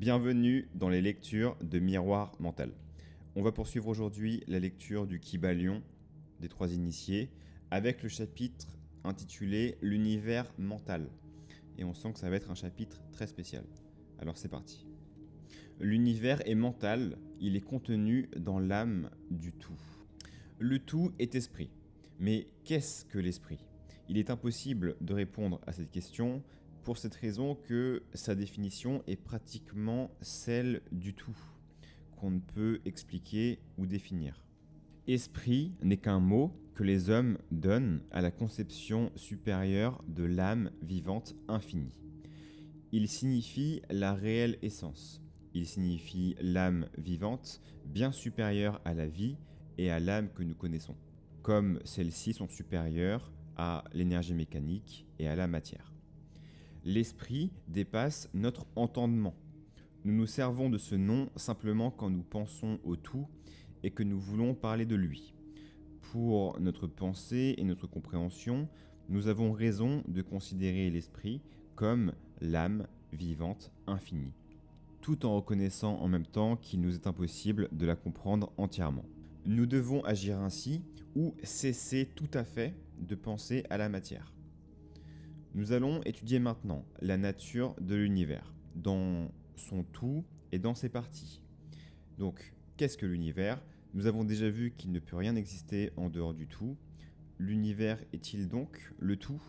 Bienvenue dans les lectures de Miroir Mental. On va poursuivre aujourd'hui la lecture du Kybalion des Trois Initiés avec le chapitre intitulé L'univers mental. Et on sent que ça va être un chapitre très spécial. Alors c'est parti. L'univers est mental, il est contenu dans l'âme du tout. Le tout est esprit. Mais qu'est-ce que l'esprit ? Il est impossible de répondre à cette question pour cette raison que sa définition est pratiquement celle du tout, qu'on ne peut expliquer ou définir. Esprit n'est qu'un mot que les hommes donnent à la conception supérieure de l'âme vivante infinie. Il signifie la réelle essence. Il signifie l'âme vivante bien supérieure à la vie et à l'âme que nous connaissons, comme celles-ci sont supérieures à l'énergie mécanique et à la matière. L'esprit dépasse notre entendement. Nous nous servons de ce nom simplement quand nous pensons au tout et que nous voulons parler de lui. Pour notre pensée et notre compréhension, nous avons raison de considérer l'esprit comme l'âme vivante infinie, tout en reconnaissant en même temps qu'il nous est impossible de la comprendre entièrement. Nous devons agir ainsi ou cesser tout à fait de penser à la matière. Nous allons étudier maintenant la nature de l'univers, dans son tout et dans ses parties. Donc, qu'est-ce que l'univers ? Nous avons déjà vu qu'il ne peut rien exister en dehors du tout. L'univers est-il donc le tout ?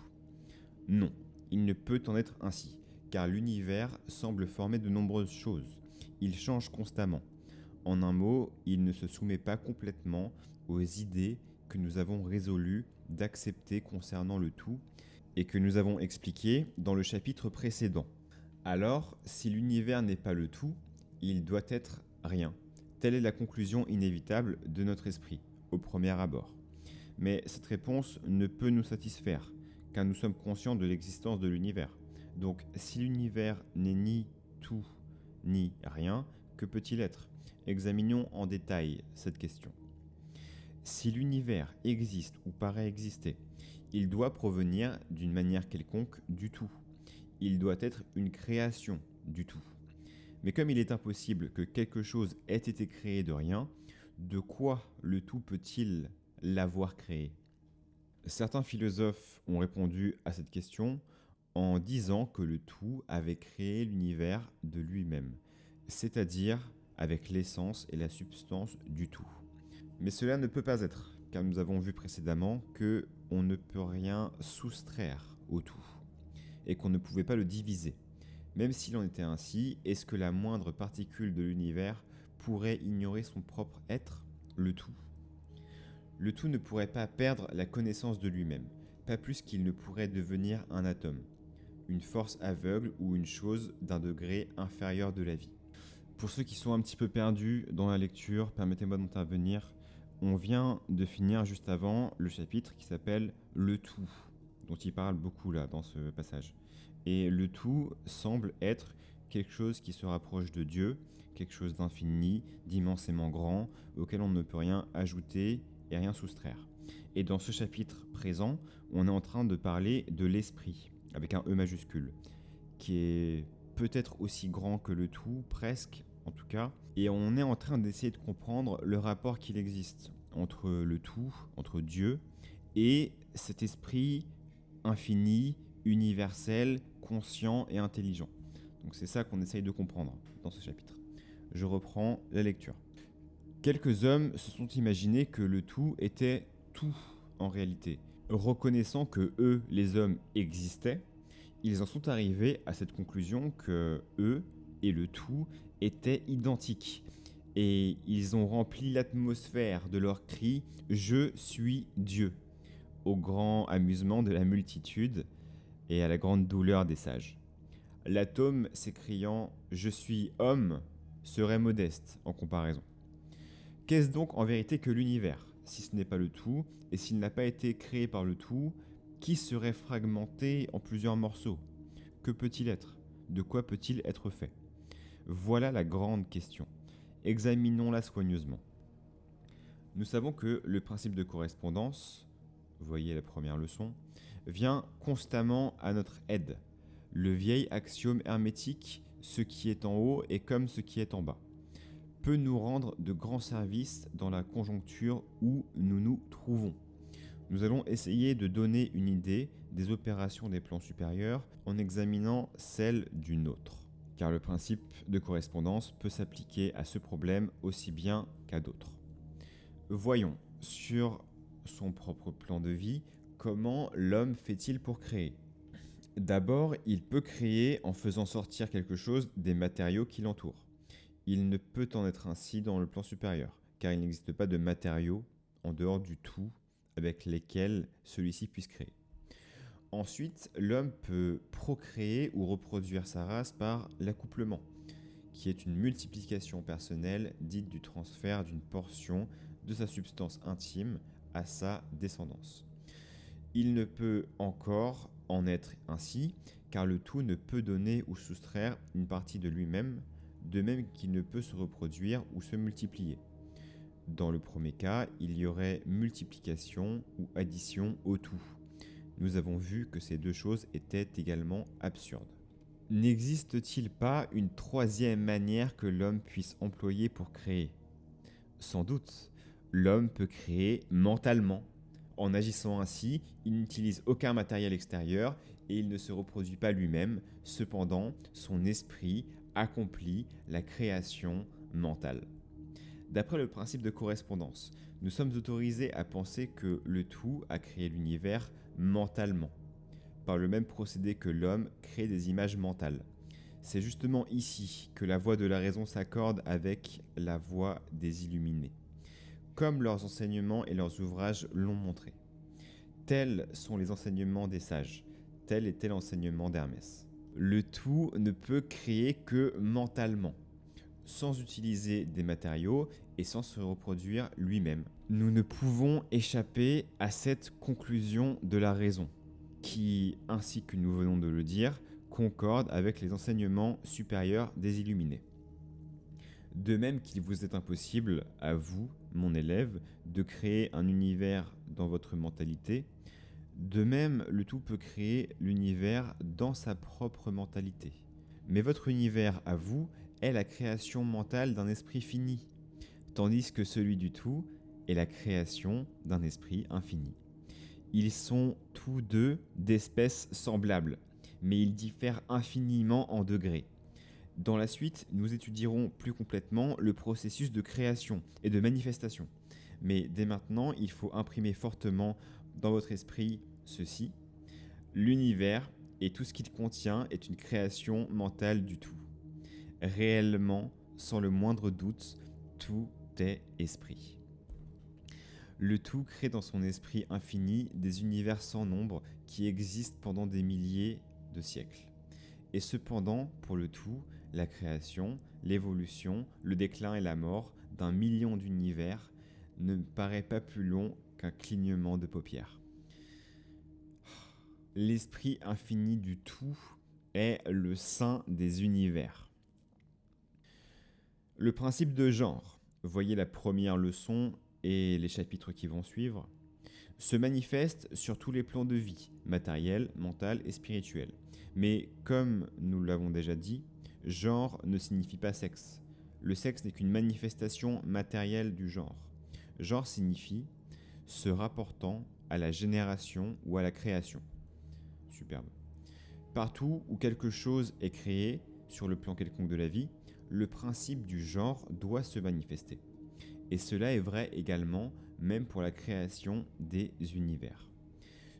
Non, il ne peut en être ainsi, car l'univers semble former de nombreuses choses. Il change constamment. En un mot, il ne se soumet pas complètement aux idées que nous avons résolu d'accepter concernant le tout et que nous avons expliquées dans le chapitre précédent. Alors, si l'univers n'est pas le tout, il doit être rien. Telle est la conclusion inévitable de notre esprit, au premier abord. Mais cette réponse ne peut nous satisfaire, car nous sommes conscients de l'existence de l'univers. Donc, si l'univers n'est ni tout, ni rien, que peut-il être ? Examinons en détail cette question. Si l'univers existe ou paraît exister, il doit provenir d'une manière quelconque du tout. Il doit être une création du tout. Mais comme il est impossible que quelque chose ait été créé de rien, de quoi le tout peut-il l'avoir créé ? Certains philosophes ont répondu à cette question en disant que le tout avait créé l'univers de lui-même, c'est-à-dire avec l'essence et la substance du tout. Mais cela ne peut pas être, car nous avons vu précédemment que on ne peut rien soustraire au tout, et qu'on ne pouvait pas le diviser. Même s'il en était ainsi, est-ce que la moindre particule de l'univers pourrait ignorer son propre être, le tout ? Le tout ne pourrait pas perdre la connaissance de lui-même, pas plus qu'il ne pourrait devenir un atome, une force aveugle ou une chose d'un degré inférieur de la vie. Pour ceux qui sont un petit peu perdus dans la lecture, permettez-moi d'intervenir. On vient de finir juste avant le chapitre qui s'appelle « Le tout », dont il parle beaucoup là dans ce passage. Et le tout semble être quelque chose qui se rapproche de Dieu, quelque chose d'infini, d'immensément grand, auquel on ne peut rien ajouter et rien soustraire. Et dans ce chapitre présent, on est en train de parler de l'esprit, avec un E majuscule, qui est peut-être aussi grand que le tout, presque en tout cas, et on est en train d'essayer de comprendre le rapport qu'il existe entre le tout, entre Dieu, et cet esprit infini, universel, conscient et intelligent. Donc c'est ça qu'on essaye de comprendre dans ce chapitre. Je reprends la lecture. Quelques hommes se sont imaginés que le tout était tout en réalité. Reconnaissant que eux, les hommes, existaient, ils en sont arrivés à cette conclusion que eux et le tout étaient identiques. Et ils ont rempli l'atmosphère de leurs cris « Je suis Dieu », au grand amusement de la multitude et à la grande douleur des sages. L'atome s'écriant « Je suis homme » serait modeste en comparaison. Qu'est-ce donc en vérité que l'univers ? Si ce n'est pas le tout, et s'il n'a pas été créé par le tout, qui serait fragmenté en plusieurs morceaux ? Que peut-il être ? De quoi peut-il être fait ? Voilà la grande question. Examinons-la soigneusement. Nous savons que le principe de correspondance, vous voyez la première leçon, vient constamment à notre aide. Le vieil axiome hermétique ce qui est en haut est comme ce qui est en bas, peut nous rendre de grands services dans la conjoncture où nous nous trouvons. Nous allons essayer de donner une idée des opérations des plans supérieurs en examinant celles du nôtre, car le principe de correspondance peut s'appliquer à ce problème aussi bien qu'à d'autres. Voyons, sur son propre plan de vie, comment l'homme fait-il pour créer ? D'abord, il peut créer en faisant sortir quelque chose des matériaux qui l'entourent. Il ne peut en être ainsi dans le plan supérieur, car il n'existe pas de matériaux en dehors du tout avec lesquels celui-ci puisse créer. Ensuite, l'homme peut procréer ou reproduire sa race par l'accouplement, qui est une multiplication personnelle dite du transfert d'une portion de sa substance intime à sa descendance. Il ne peut encore en être ainsi, car le tout ne peut donner ou soustraire une partie de lui-même, de même qu'il ne peut se reproduire ou se multiplier. Dans le premier cas, il y aurait multiplication ou addition au tout. Nous avons vu que ces deux choses étaient également absurdes. N'existe-t-il pas une troisième manière que l'homme puisse employer pour créer ? Sans doute, l'homme peut créer mentalement. En agissant ainsi, il n'utilise aucun matériel extérieur et il ne se reproduit pas lui-même. Cependant, son esprit accomplit la création mentale. D'après le principe de correspondance, nous sommes autorisés à penser que le tout a créé l'univers mentalement, par le même procédé que l'homme crée des images mentales. C'est justement ici que la voix de la raison s'accorde avec la voix des illuminés, comme leurs enseignements et leurs ouvrages l'ont montré. Tels sont les enseignements des sages, tel était l'enseignement d'Hermès. Le tout ne peut créer que mentalement, sans utiliser des matériaux et sans se reproduire lui-même. Nous ne pouvons échapper à cette conclusion de la raison, qui, ainsi que nous venons de le dire, concorde avec les enseignements supérieurs des illuminés. De même qu'il vous est impossible, à vous, mon élève, de créer un univers dans votre mentalité, de même le tout peut créer l'univers dans sa propre mentalité. Mais votre univers, à vous, est la création mentale d'un esprit fini, tandis que celui du tout est la création d'un esprit infini. Ils sont tous deux d'espèces semblables, mais ils diffèrent infiniment en degrés. Dans la suite, nous étudierons plus complètement le processus de création et de manifestation. Mais dès maintenant, il faut imprimer fortement dans votre esprit ceci. L'univers et tout ce qu'il contient est une création mentale du tout. Réellement, sans le moindre doute, tout est esprit. Le tout crée dans son esprit infini des univers sans nombre qui existent pendant des milliers de siècles. Et cependant, pour le tout, la création, l'évolution, le déclin et la mort d'un million d'univers ne paraît pas plus long qu'un clignement de paupières. L'esprit infini du tout est le sein des univers. Le principe de genre, voyez la première leçon et les chapitres qui vont suivre, se manifeste sur tous les plans de vie, matériel, mental et spirituel. Mais comme nous l'avons déjà dit, genre ne signifie pas sexe. Le sexe n'est qu'une manifestation matérielle du genre. Genre signifie se rapportant à la génération ou à la création. Superbe. Partout où quelque chose est créé, sur le plan quelconque de la vie, le principe du genre doit se manifester. Et cela est vrai également même pour la création des univers.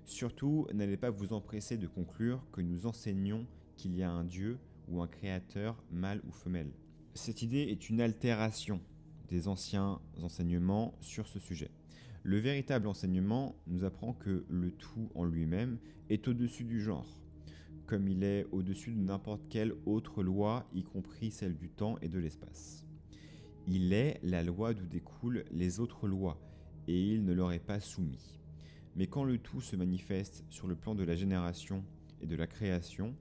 Surtout, n'allez pas vous empresser de conclure que nous enseignons qu'il y a un Dieu ou un créateur mâle ou femelle. Cette idée est une altération des anciens enseignements sur ce sujet. Le véritable enseignement nous apprend que le tout en lui-même est au-dessus du genre, comme il est au-dessus de n'importe quelle autre loi, y compris celle du temps et de l'espace. Il est la loi d'où découlent les autres lois, et il ne leur est pas soumis. Mais quand le tout se manifeste sur le plan de la génération et de la création,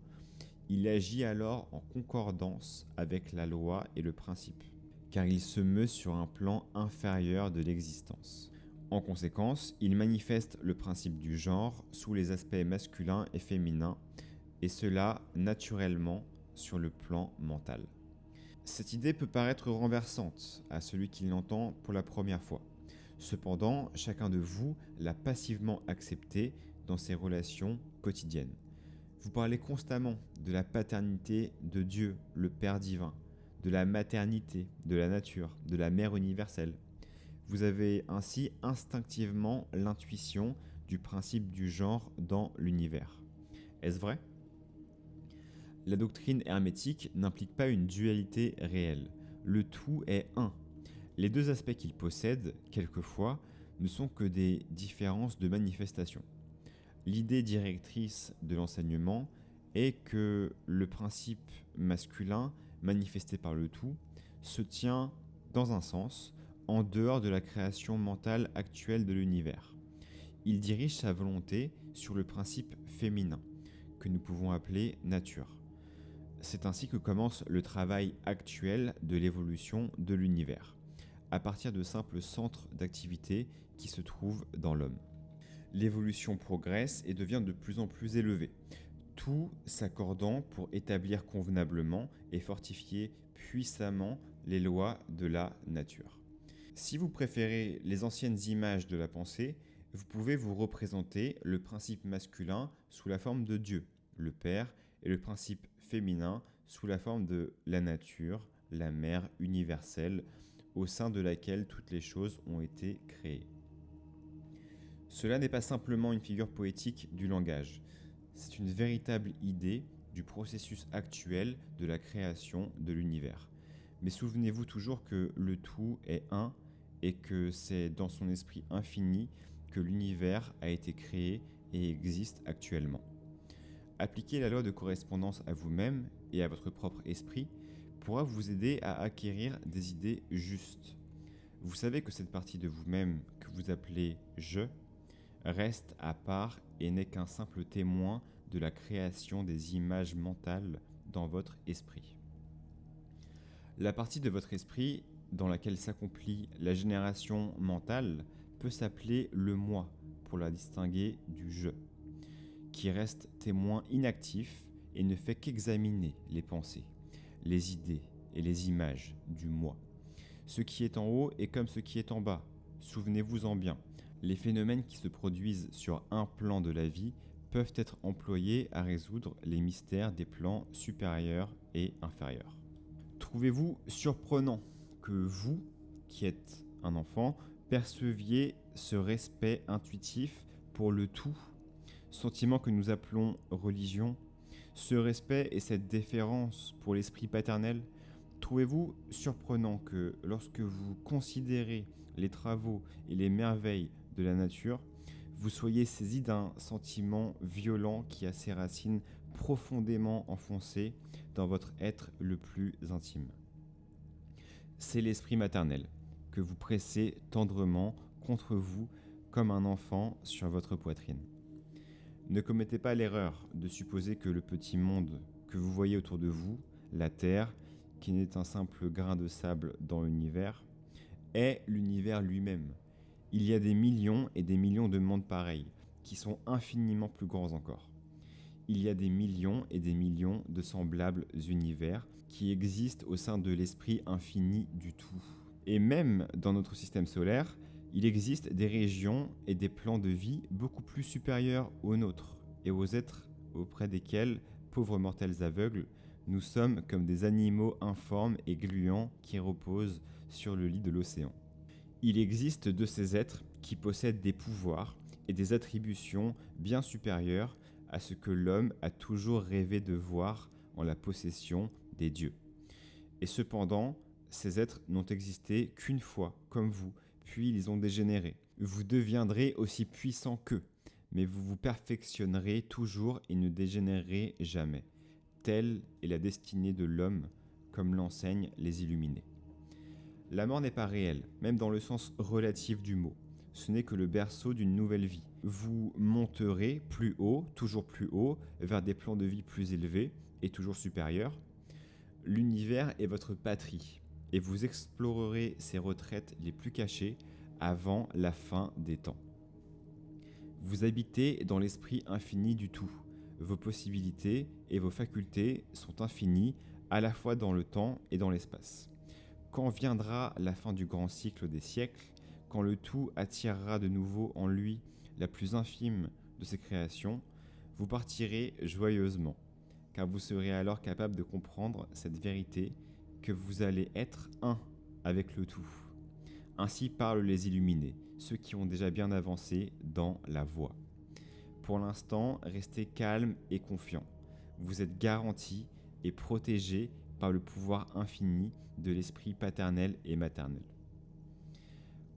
il agit alors en concordance avec la loi et le principe, car il se meut sur un plan inférieur de l'existence. En conséquence, il manifeste le principe du genre sous les aspects masculins et féminins, et cela naturellement sur le plan mental. Cette idée peut paraître renversante à celui qui l'entend pour la première fois. Cependant, chacun de vous l'a passivement acceptée dans ses relations quotidiennes. Vous parlez constamment de la paternité de Dieu, le Père divin, de la maternité, de la nature, de la mère universelle. Vous avez ainsi instinctivement l'intuition du principe du genre dans l'univers. Est-ce vrai ? La doctrine hermétique n'implique pas une dualité réelle. Le tout est un. Les deux aspects qu'il possède, quelquefois, ne sont que des différences de manifestation. L'idée directrice de l'enseignement est que le principe masculin, manifesté par le tout, se tient, dans un sens, en dehors de la création mentale actuelle de l'univers. Il dirige sa volonté sur le principe féminin, que nous pouvons appeler nature. C'est ainsi que commence le travail actuel de l'évolution de l'univers, à partir de simples centres d'activité qui se trouvent dans l'homme. L'évolution progresse et devient de plus en plus élevée, tout s'accordant pour établir convenablement et fortifier puissamment les lois de la nature. Si vous préférez les anciennes images de la pensée, vous pouvez vous représenter le principe masculin sous la forme de Dieu, le Père, et le principe féminin sous la forme de la nature, la mère universelle, au sein de laquelle toutes les choses ont été créées. Cela n'est pas simplement une figure poétique du langage, c'est une véritable idée du processus actuel de la création de l'univers. Mais souvenez-vous toujours que le tout est un et que c'est dans son esprit infini que l'univers a été créé et existe actuellement. Appliquer la loi de correspondance à vous-même et à votre propre esprit pourra vous aider à acquérir des idées justes. Vous savez que cette partie de vous-même que vous appelez « je » reste à part et n'est qu'un simple témoin de la création des images mentales dans votre esprit. La partie de votre esprit dans laquelle s'accomplit la génération mentale peut s'appeler le moi pour la distinguer du je, qui reste témoin inactif et ne fait qu'examiner les pensées, les idées et les images du moi. Ce qui est en haut est comme ce qui est en bas, souvenez-vous-en bien. Les phénomènes qui se produisent sur un plan de la vie peuvent être employés à résoudre les mystères des plans supérieurs et inférieurs. Trouvez-vous surprenant que vous, qui êtes un enfant, perceviez ce respect intuitif pour le tout, sentiment que nous appelons religion, ce respect et cette déférence pour l'esprit paternel? Trouvez-vous surprenant que lorsque vous considérez les travaux et les merveilles de la nature, vous soyez saisi d'un sentiment violent qui a ses racines profondément enfoncées dans votre être le plus intime? C'est l'esprit maternel que vous pressez tendrement contre vous comme un enfant sur votre poitrine. Ne commettez pas l'erreur de supposer que le petit monde que vous voyez autour de vous, la Terre, qui n'est un simple grain de sable dans l'univers, est l'univers lui-même. Il y a des millions et des millions de mondes pareils, qui sont infiniment plus grands encore. Il y a des millions et des millions de semblables univers qui existent au sein de l'esprit infini du tout. Et même dans notre système solaire, il existe des régions et des plans de vie beaucoup plus supérieurs aux nôtres et aux êtres auprès desquels, pauvres mortels aveugles, nous sommes comme des animaux informes et gluants qui reposent sur le lit de l'océan. Il existe de ces êtres qui possèdent des pouvoirs et des attributions bien supérieures à ce que l'homme a toujours rêvé de voir en la possession des dieux. Et cependant, ces êtres n'ont existé qu'une fois, comme vous, puis ils ont dégénéré. Vous deviendrez aussi puissant qu'eux, mais vous vous perfectionnerez toujours et ne dégénérerez jamais. Telle est la destinée de l'homme, comme l'enseignent les illuminés. La mort n'est pas réelle, même dans le sens relatif du mot. Ce n'est que le berceau d'une nouvelle vie. Vous monterez plus haut, toujours plus haut, vers des plans de vie plus élevés et toujours supérieurs. L'univers est votre patrie, et vous explorerez ses retraites les plus cachées avant la fin des temps. Vous habitez dans l'esprit infini du tout. Vos possibilités et vos facultés sont infinies à la fois dans le temps et dans l'espace. Quand viendra la fin du grand cycle des siècles, quand le tout attirera de nouveau en lui la plus infime de ses créations, vous partirez joyeusement, car vous serez alors capable de comprendre cette vérité que vous allez être un avec le tout. Ainsi parlent les illuminés, ceux qui ont déjà bien avancé dans la voie. Pour l'instant, restez calme et confiant. Vous êtes garanti et protégé par le pouvoir infini de l'esprit paternel et maternel.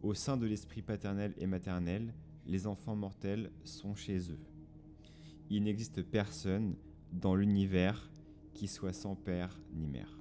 Au sein de l'esprit paternel et maternel, les enfants mortels sont chez eux. Il n'existe personne dans l'univers qui soit sans père ni mère.